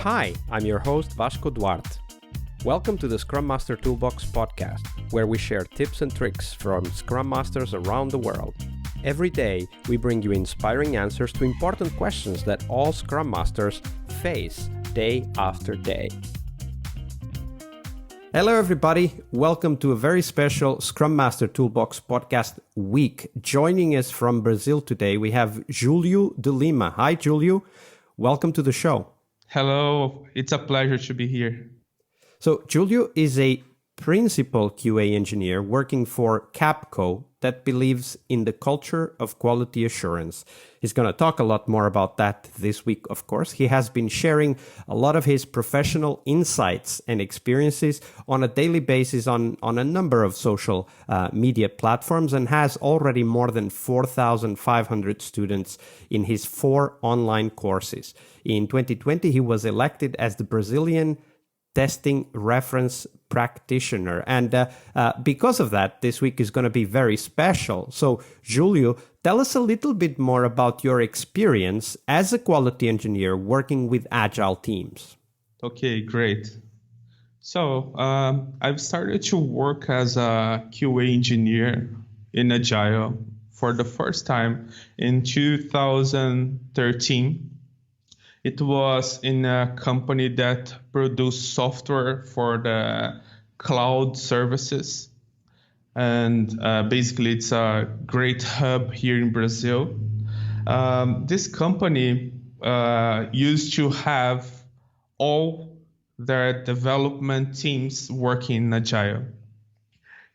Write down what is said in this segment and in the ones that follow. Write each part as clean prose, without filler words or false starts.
Hi, I'm your host Vasco Duarte. Welcome to the Scrum Master Toolbox podcast, where we share tips and tricks from Scrum Masters around the world. Every day, we bring you inspiring answers to important questions that all Scrum Masters face day after day. Hello everybody, welcome to a very special Scrum Master Toolbox podcast week. Joining us from Brazil today, we have Julio de Lima. Hi Julio, welcome to the show. Hello, it's a pleasure to be here. So Julio is a principal QA engineer working for Capco that believes in the culture of quality assurance. He's going to talk a lot more about that this week, of course. He has been sharing a lot of his professional insights and experiences on a daily basis on a number of social media platforms and has already more than 4,500 students in his 4 online courses. In 2020, he was elected as the Brazilian testing reference practitioner. And because of that, this week is going to be very special. So, Julio, tell us a little bit more about your experience as a quality engineer working with Agile teams. Okay, great. So, I've started to work as a QA engineer in Agile for the first time in 2013. It was in a company that produced software for the cloud services. And basically, it's a great hub here in Brazil. This company used to have all their development teams working in Agile.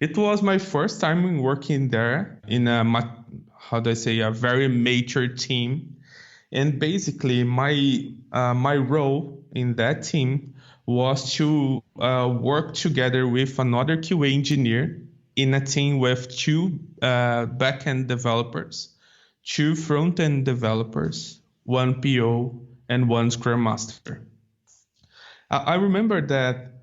It was my first time working there in a very mature team. And basically, my role in that team was to work together with another QA engineer in a team with 2 backend developers, 2 front-end developers, 1 PO, and 1 Scrum Master. I remember that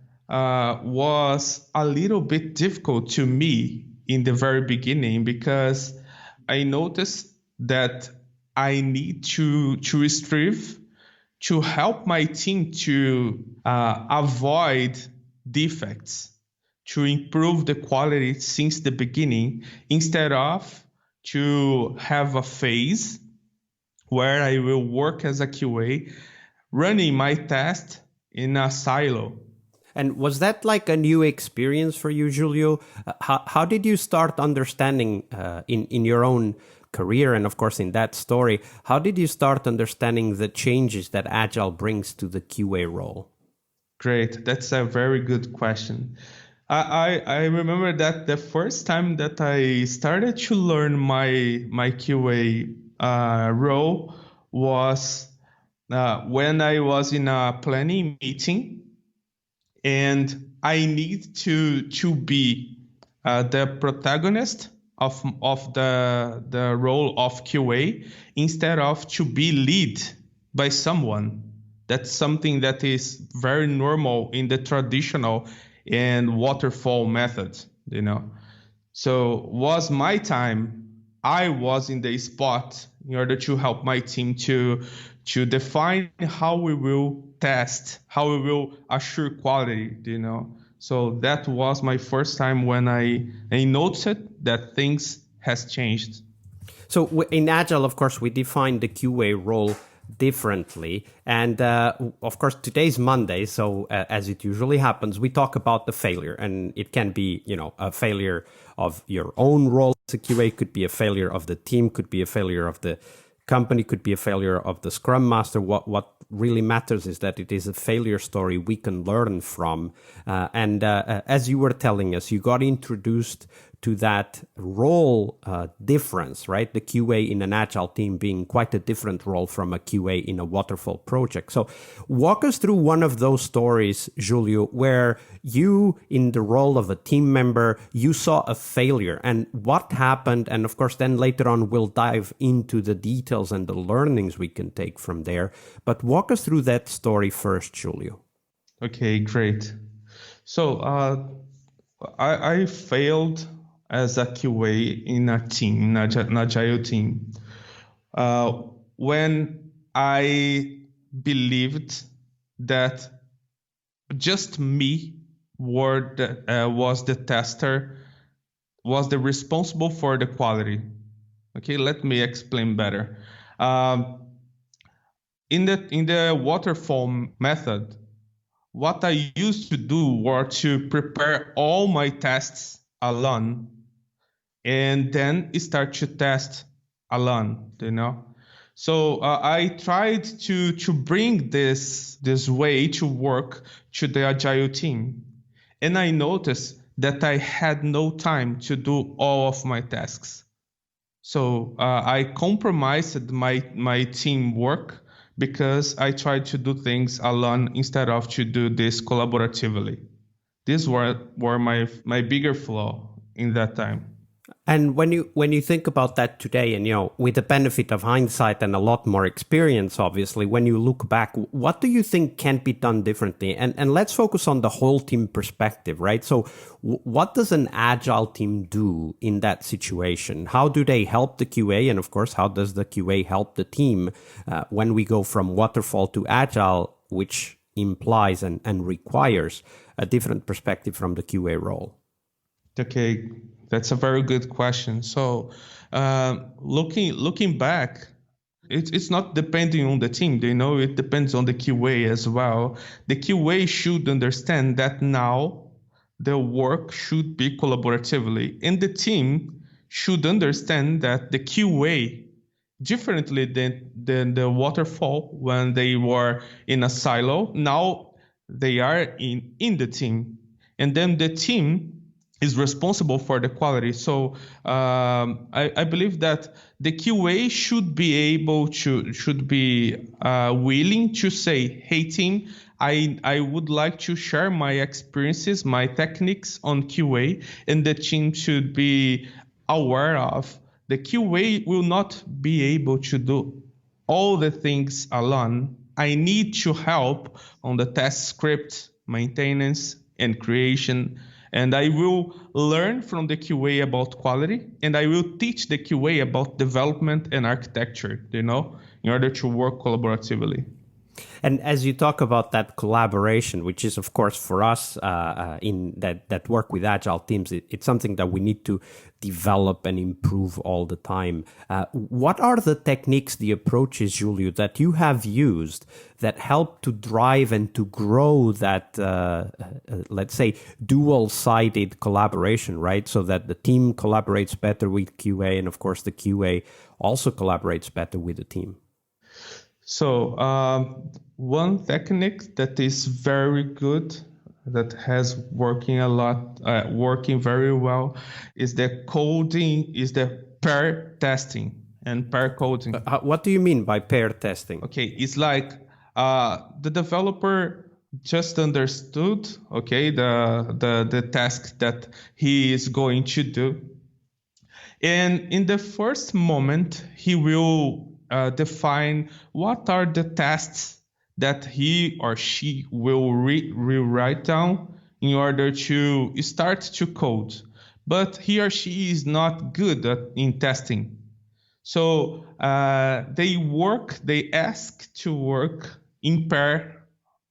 was a little bit difficult to me in the very beginning because I noticed that I need to strive to help my team to avoid defects, to improve the quality since the beginning, instead of to have a phase where I will work as a QA, running my test in a silo. And was that like a new experience for you, Julio? How did you start understanding in your own career and of course in that story, how did you start understanding the changes that Agile brings to the QA role? Great, that's a very good question. I remember that the first time that I started to learn my QA role was when I was in a planning meeting, and I need to be the protagonist of the role of QA instead of to be lead by someone. That's something that is very normal in the traditional and waterfall method, So was my time. I was in the spot in order to help my team to define how we will test, how we will assure quality, So that was my first time when I noticed that things has changed. So in Agile, of course, we define the QA role differently. And of course, today's Monday. So as it usually happens, we talk about the failure. And it can be, a failure of your own role as a QA, could be a failure of the team, could be a failure of the company, could be a failure of the Scrum Master. What really matters is that it is a failure story we can learn from. And as you were telling us, you got introduced to that role difference, right? The QA in an Agile team being quite a different role from a QA in a waterfall project. So walk us through one of those stories, Julio, where you, in the role of a team member, you saw a failure and what happened. And of course, then later on, we'll dive into the details and the learnings we can take from there. But walk us through that story first, Julio. Okay, great. So I failed as a QA in a team, an Agile team. When I believed that just me was the tester, was the responsible for the quality. Okay, let me explain better. In the waterfall method, what I used to do was to prepare all my tests alone and then start to test alone, So I tried to bring this way to work to the Agile team. And I noticed that I had no time to do all of my tasks. So I compromised my teamwork because I tried to do things alone instead of to do this collaboratively. These were my bigger flaw in that time. And when you think about that today, and with the benefit of hindsight and a lot more experience, obviously, when you look back, what do you think can be done differently? And let's focus on the whole team perspective, right? So, what does an agile team do in that situation? How do they help the QA, and of course, how does the QA help the team when we go from waterfall to agile, which implies and requires a different perspective from the QA role? Okay, that's a very good question. So, looking back, it's not depending on the team. It depends on the QA as well. The QA should understand that now the work should be collaboratively, and the team should understand that the QA, differently than the waterfall when they were in a silo, now they are in the team, and then the team is responsible for the quality. So I believe that the QA should be willing to say, hey team, I would like to share my experiences, my techniques on QA, and the team should be aware of the QA will not be able to do all the things alone. I need to help on the test script, maintenance, and creation. And I will learn from the QA about quality, and I will teach the QA about development and architecture, in order to work collaboratively. And as you talk about that collaboration, which is, of course, for us in that work with agile teams, it's something that we need to develop and improve all the time. What are the techniques, the approaches, Julio, that you have used that help to drive and to grow that, let's say, dual-sided collaboration, right? So that the team collaborates better with QA, and of course, the QA also collaborates better with the team. So one technique that is very good, that has working very well, is the pair testing and pair coding. What do you mean by pair testing? Okay, it's like the developer just understood, okay, the task that he is going to do, and in the first moment he will define what are the tests that he or she will rewrite down in order to start to code. But he or she is not good in testing. So they ask to work in pair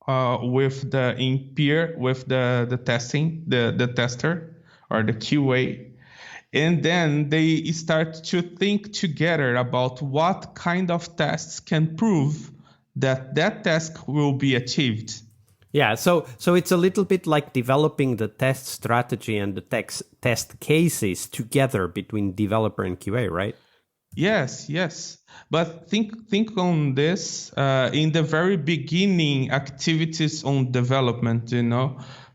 with the testing, the tester or the QA. And then they start to think together about what kind of tests can prove that task will be achieved. Yeah, so it's a little bit like developing the test strategy and the test cases together between developer and QA, right? Yes. But think on this in the very beginning activities on development.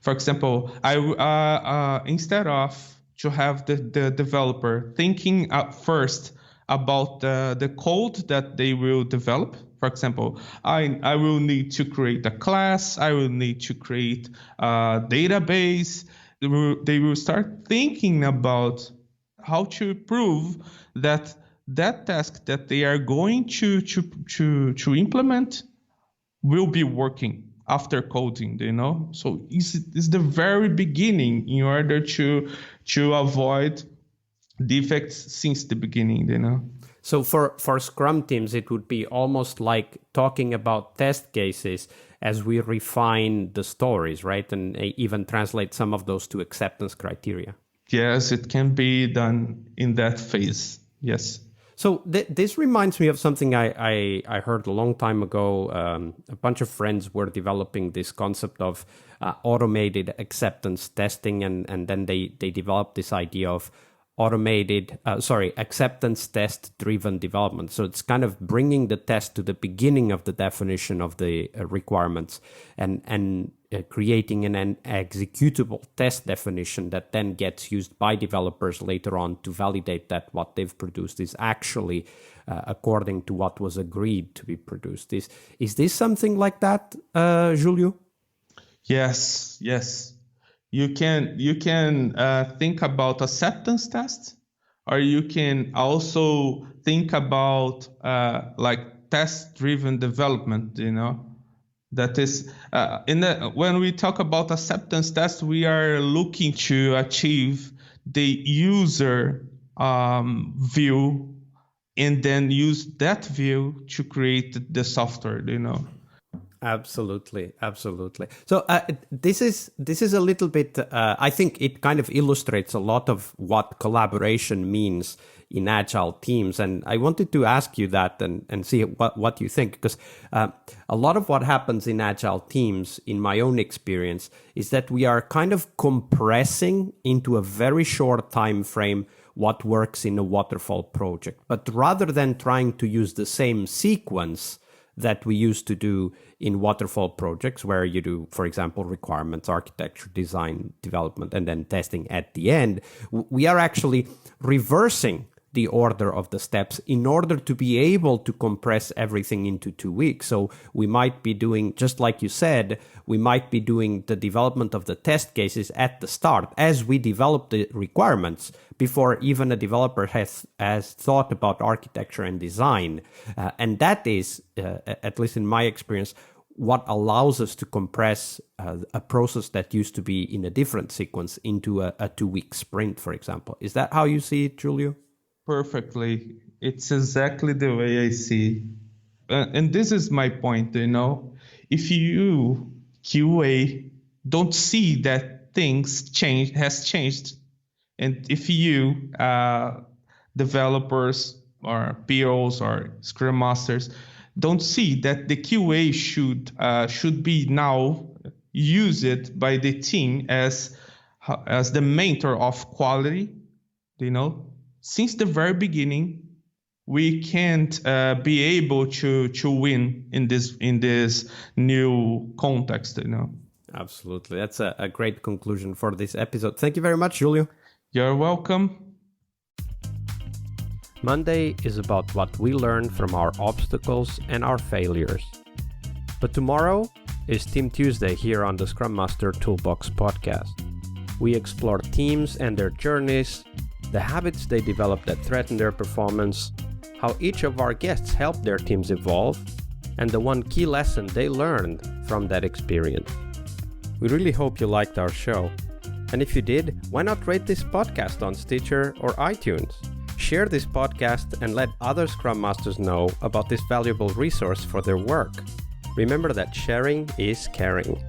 For example, I instead of to have the developer thinking first about the code that they will develop. For example, I will need to create a class. I will need to create a database. They will start thinking about how to prove that task that they are going to implement will be working after coding, So it's the very beginning in order to avoid defects since the beginning, So for Scrum teams, it would be almost like talking about test cases as we refine the stories, right? And even translate some of those to acceptance criteria. Yes, it can be done in that phase. Yes. So this reminds me of something I heard a long time ago. A bunch of friends were developing this concept of automated acceptance testing, and then they developed this idea of acceptance test driven development. So it's kind of bringing the test to the beginning of the definition of the requirements and creating an executable test definition that then gets used by developers later on to validate that what they've produced is actually according to what was agreed to be produced. Is this something like that, Julio? Yes. You can think about acceptance tests, or you can also think about like test-driven development. That is when we talk about acceptance tests, we are looking to achieve the user view, and then use that view to create the software. Absolutely. So this is a little bit. I think it kind of illustrates a lot of what collaboration means in agile teams, and I wanted to ask you that and see what you think, because a lot of what happens in agile teams, in my own experience, is that we are kind of compressing into a very short time frame what works in a waterfall project, but rather than trying to use the same sequence that we used to do in waterfall projects, where you do, for example, requirements, architecture, design, development, and then testing at the end, we are actually reversing the order of the steps in order to be able to compress everything into 2 weeks. So we might be doing, just like you said, we might be doing the development of the test cases at the start as we develop the requirements before even a developer has thought about architecture and design. And that is, at least in my experience, what allows us to compress a process that used to be in a different sequence into a 2-week sprint, for example. Is that how you see it, Julio? Perfectly. It's exactly the way I see. And this is my point, if you QA don't see that has changed, and if you developers or POs or Scrum Masters don't see that the QA should be now used by the team as the mentor of quality, since the very beginning, we can't be able to win in this new context. Absolutely. That's a great conclusion for this episode. Thank you very much, Julio. You're welcome. Monday is about what we learn from our obstacles and our failures. But tomorrow is Team Tuesday here on the Scrum Master Toolbox podcast. We explore teams and their journeys, the habits they develop that threaten their performance, how each of our guests helped their teams evolve, and the one key lesson they learned from that experience. We really hope you liked our show. And if you did, why not rate this podcast on Stitcher or iTunes? Share this podcast and let other Scrum Masters know about this valuable resource for their work. Remember that sharing is caring.